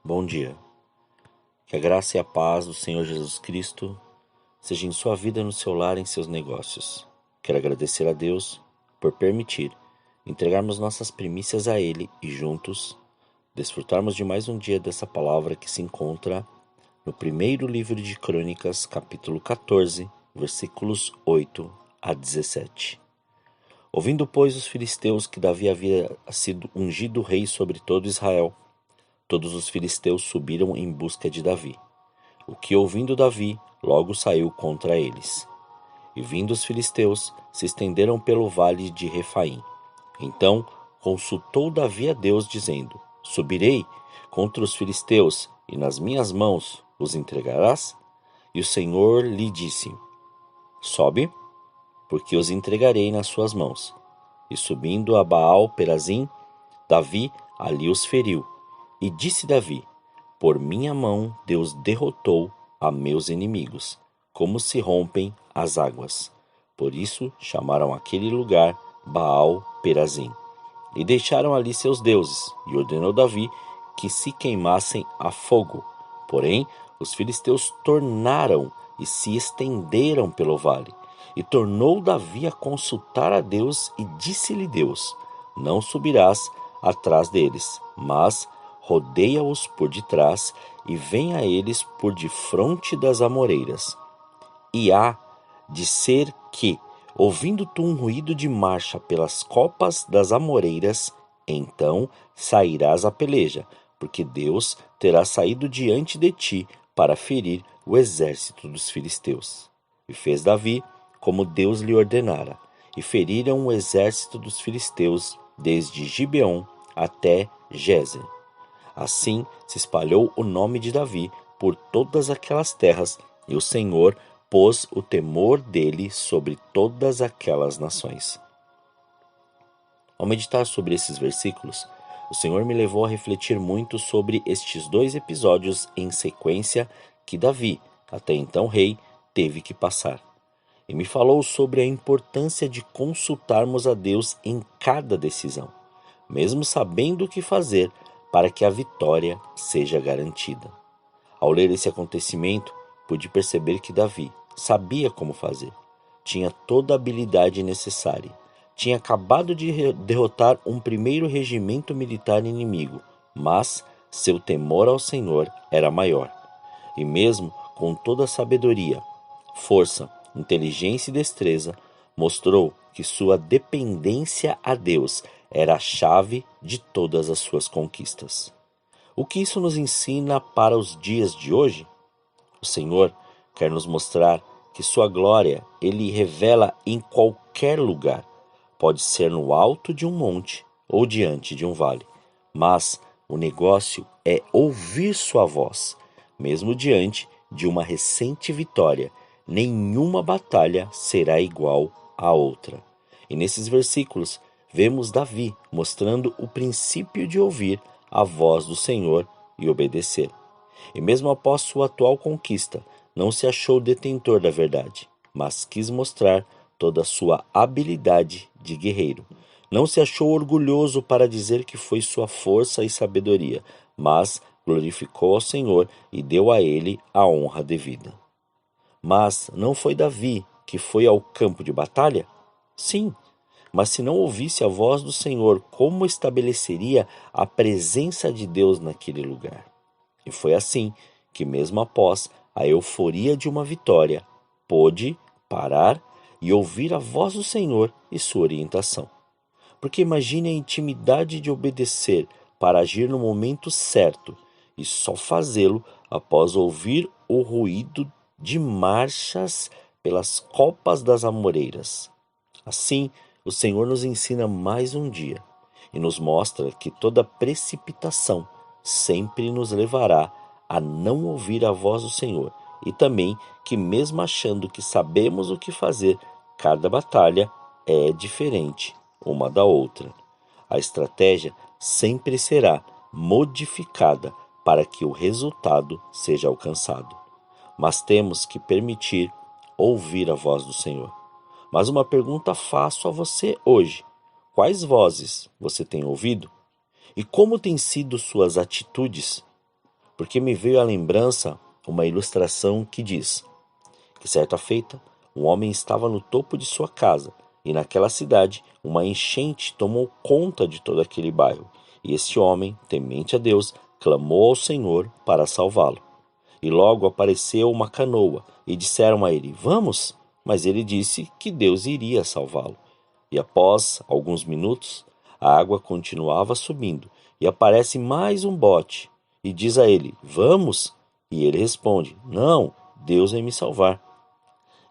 Bom dia. Que a graça e a paz do Senhor Jesus Cristo seja em sua vida, no seu lar, em seus negócios. Quero agradecer a Deus por permitir entregarmos nossas primícias a Ele e juntos desfrutarmos de mais um dia dessa palavra que se encontra no primeiro livro de Crônicas, capítulo 14, versículos 8 a 17. Ouvindo, pois, os filisteus que Davi havia sido ungido rei sobre todo Israel, todos os filisteus subiram em busca de Davi, o que, ouvindo Davi, logo saiu contra eles. E vindo os filisteus, se estenderam pelo vale de Refaim. Então consultou Davi a Deus, dizendo: Subirei contra os filisteus, e nas minhas mãos os entregarás? E o Senhor lhe disse: Sobe, porque os entregarei nas suas mãos. E subindo a Baal-Perazim, Davi ali os feriu. E disse Davi: Por minha mão Deus derrotou a meus inimigos, como se rompem as águas. Por isso chamaram aquele lugar Baal-Perazim. E deixaram ali seus deuses, e ordenou Davi que se queimassem a fogo. Porém, os filisteus tornaram e se estenderam pelo vale. E tornou Davi a consultar a Deus, e disse-lhe Deus: Não subirás atrás deles, mas rodeia-os por detrás, e vem a eles por defronte das amoreiras. E há de ser que, ouvindo tu um ruído de marcha pelas copas das amoreiras, então sairás à peleja, porque Deus terá saído diante de ti para ferir o exército dos filisteus. E fez Davi como Deus lhe ordenara, e feriram o exército dos filisteus desde Gibeon até Gézer. Assim se espalhou o nome de Davi por todas aquelas terras, e o Senhor pôs o temor dele sobre todas aquelas nações. Ao meditar sobre esses versículos, o Senhor me levou a refletir muito sobre estes dois episódios em sequência que Davi, até então rei, teve que passar. E me falou sobre a importância de consultarmos a Deus em cada decisão, mesmo sabendo o que fazer para que a vitória seja garantida. Ao ler esse acontecimento, pude perceber que Davi sabia como fazer. Tinha toda a habilidade necessária. Tinha acabado de derrotar um primeiro regimento militar inimigo, mas seu temor ao Senhor era maior. E mesmo com toda a sabedoria, força, inteligência e destreza, mostrou que sua dependência a Deus era a chave de todas as suas conquistas. O que isso nos ensina para os dias de hoje? O Senhor quer nos mostrar que sua glória Ele revela em qualquer lugar. Pode ser no alto de um monte ou diante de um vale. Mas o negócio é ouvir sua voz. Mesmo diante de uma recente vitória, nenhuma batalha será igual à outra. E nesses versículos, vemos Davi mostrando o princípio de ouvir a voz do Senhor e obedecer. E mesmo após sua atual conquista, não se achou detentor da verdade, mas quis mostrar toda a sua habilidade de guerreiro. Não se achou orgulhoso para dizer que foi sua força e sabedoria, mas glorificou ao Senhor e deu a ele a honra devida. Mas não foi Davi que foi ao campo de batalha? Sim, mas se não ouvisse a voz do Senhor, como estabeleceria a presença de Deus naquele lugar? E foi assim que, mesmo após a euforia de uma vitória, pôde parar e ouvir a voz do Senhor e sua orientação. Porque imagine a intimidade de obedecer para agir no momento certo e só fazê-lo após ouvir o ruído de marchas pelas copas das amoreiras. Assim, o Senhor nos ensina mais um dia e nos mostra que toda precipitação sempre nos levará a não ouvir a voz do Senhor, e também que, mesmo achando que sabemos o que fazer, cada batalha é diferente uma da outra. A estratégia sempre será modificada para que o resultado seja alcançado. Mas temos que permitir ouvir a voz do Senhor. Mas uma pergunta faço a você hoje: quais vozes você tem ouvido? E como têm sido suas atitudes? porque me veio à lembrança uma ilustração que diz que certa feita um homem estava no topo de sua casa e naquela cidade uma enchente tomou conta de todo aquele bairro. E esse homem, temente a Deus, clamou ao Senhor para salvá-lo. E logo apareceu uma canoa e disseram a ele: Vamos! Mas ele disse que Deus iria salvá-lo. E após alguns minutos, a água continuava subindo e aparece mais um bote e diz a ele: Vamos! E ele responde: Não, Deus vai me salvar.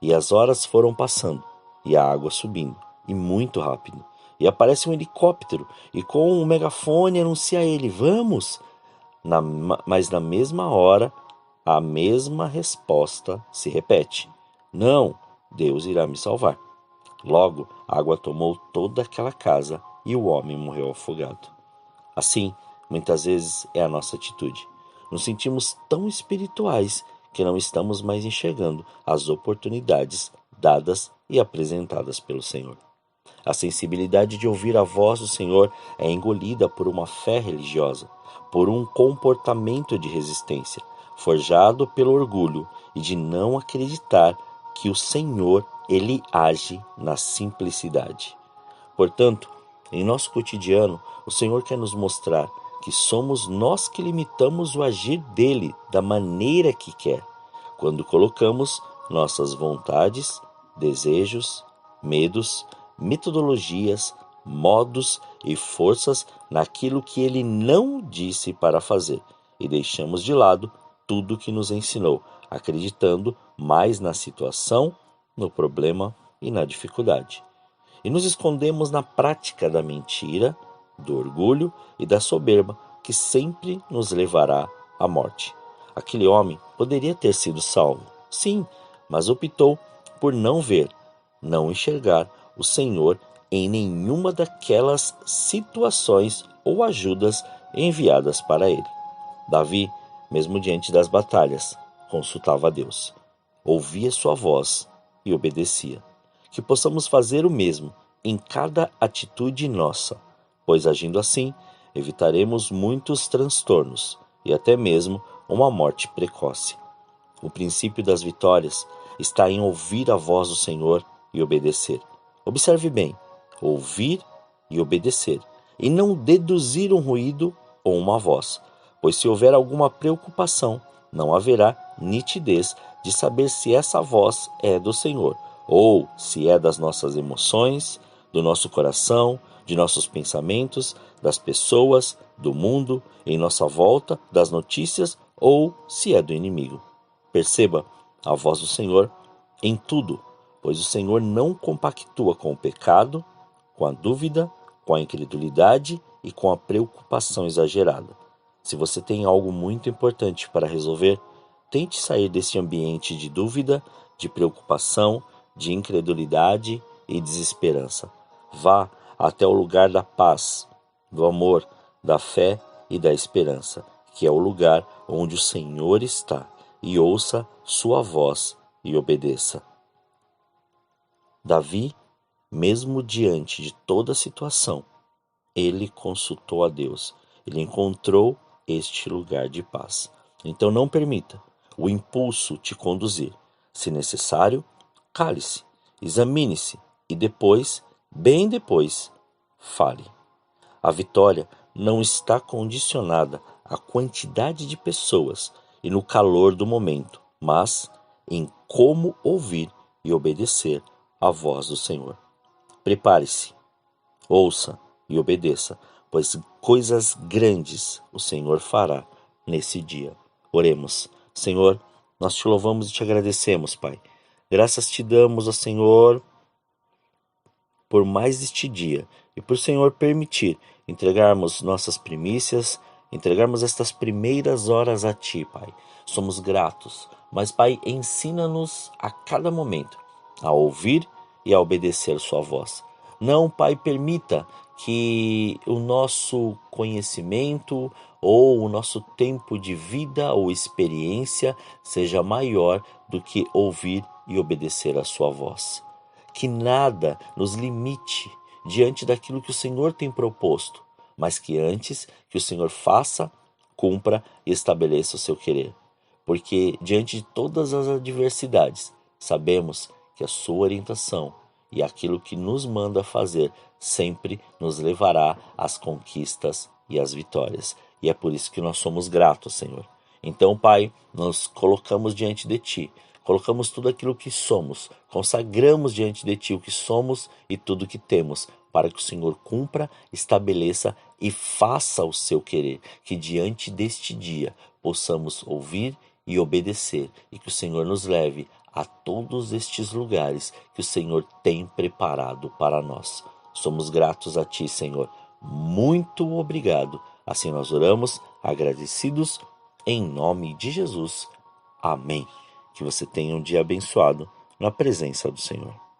E as horas foram passando, e a água subindo, e muito rápido. E aparece um helicóptero, e com um megafone anuncia a ele: Vamos! Mas na mesma hora, a mesma resposta se repete: Não, Deus irá me salvar. Logo, a água tomou toda aquela casa e o homem morreu afogado. Assim, muitas vezes é a nossa atitude. Nos sentimos tão espirituais que não estamos mais enxergando as oportunidades dadas e apresentadas pelo Senhor. A sensibilidade de ouvir a voz do Senhor é engolida por uma fé religiosa, por um comportamento de resistência, forjado pelo orgulho e de não acreditar que o Senhor, ele age na simplicidade. Portanto, em nosso cotidiano, o Senhor quer nos mostrar que somos nós que limitamos o agir dele da maneira que quer, quando colocamos nossas vontades, desejos, medos, metodologias, modos e forças naquilo que ele não disse para fazer e deixamos de lado tudo que nos ensinou, acreditando mais na situação, no problema e na dificuldade. E nos escondemos na prática da mentira, do orgulho e da soberba, que sempre nos levará à morte. Aquele homem poderia ter sido salvo, sim, mas optou por não ver, não enxergar o Senhor em nenhuma daquelas situações ou ajudas enviadas para ele. Davi, mesmo diante das batalhas, consultava a Deus, ouvia sua voz e obedecia. Que possamos fazer o mesmo em cada atitude nossa, pois agindo assim, evitaremos muitos transtornos e até mesmo uma morte precoce. O princípio das vitórias está em ouvir a voz do Senhor e obedecer. Observe bem, ouvir e obedecer, e não deduzir um ruído ou uma voz, pois se houver alguma preocupação, não haverá nitidez de saber se essa voz é do Senhor, ou se é das nossas emoções, do nosso coração, de nossos pensamentos, das pessoas, do mundo, em nossa volta, das notícias, ou se é do inimigo. Perceba a voz do Senhor em tudo, pois o Senhor não compactua com o pecado, com a dúvida, com a incredulidade e com a preocupação exagerada. Se você tem algo muito importante para resolver, tente sair desse ambiente de dúvida, de preocupação, de incredulidade e desesperança. Vá até o lugar da paz, do amor, da fé e da esperança, que é o lugar onde o Senhor está, e ouça sua voz e obedeça. Davi, mesmo diante de toda a situação, ele consultou a Deus. Ele encontrou este lugar de paz. Então não permita o impulso te conduzir. Se necessário, cale-se, examine-se e depois, bem depois, fale. A vitória não está condicionada à quantidade de pessoas e no calor do momento, mas em como ouvir e obedecer à voz do Senhor. Prepare-se, ouça e obedeça, pois coisas grandes o Senhor fará nesse dia. Oremos. Senhor, nós te louvamos e te agradecemos, Pai. Graças te damos, ó Senhor, por mais este dia e por Senhor permitir entregarmos nossas primícias, entregarmos estas primeiras horas a Ti, Pai. Somos gratos, mas, Pai, ensina-nos a cada momento a ouvir e a obedecer sua voz. Não, Pai, permita que o nosso conhecimento ou o nosso tempo de vida ou experiência seja maior do que ouvir e obedecer a sua voz. Que nada nos limite diante daquilo que o Senhor tem proposto, mas que antes que o Senhor faça cumpra e estabeleça o seu querer. Porque diante de todas as adversidades, sabemos que a sua orientação e aquilo que nos manda fazer sempre nos levará às conquistas e às vitórias. E é por isso que nós somos gratos, Senhor. Então, Pai, nos colocamos diante de Ti, colocamos tudo aquilo que somos, consagramos diante de Ti o que somos e tudo o que temos, para que o Senhor cumpra, estabeleça e faça o seu querer, que diante deste dia possamos ouvir e obedecer, e que o Senhor nos leve a todos estes lugares que o Senhor tem preparado para nós. Somos gratos a Ti, Senhor. Muito obrigado. Assim nós oramos, agradecidos, em nome de Jesus. Amém. Que você tenha um dia abençoado na presença do Senhor.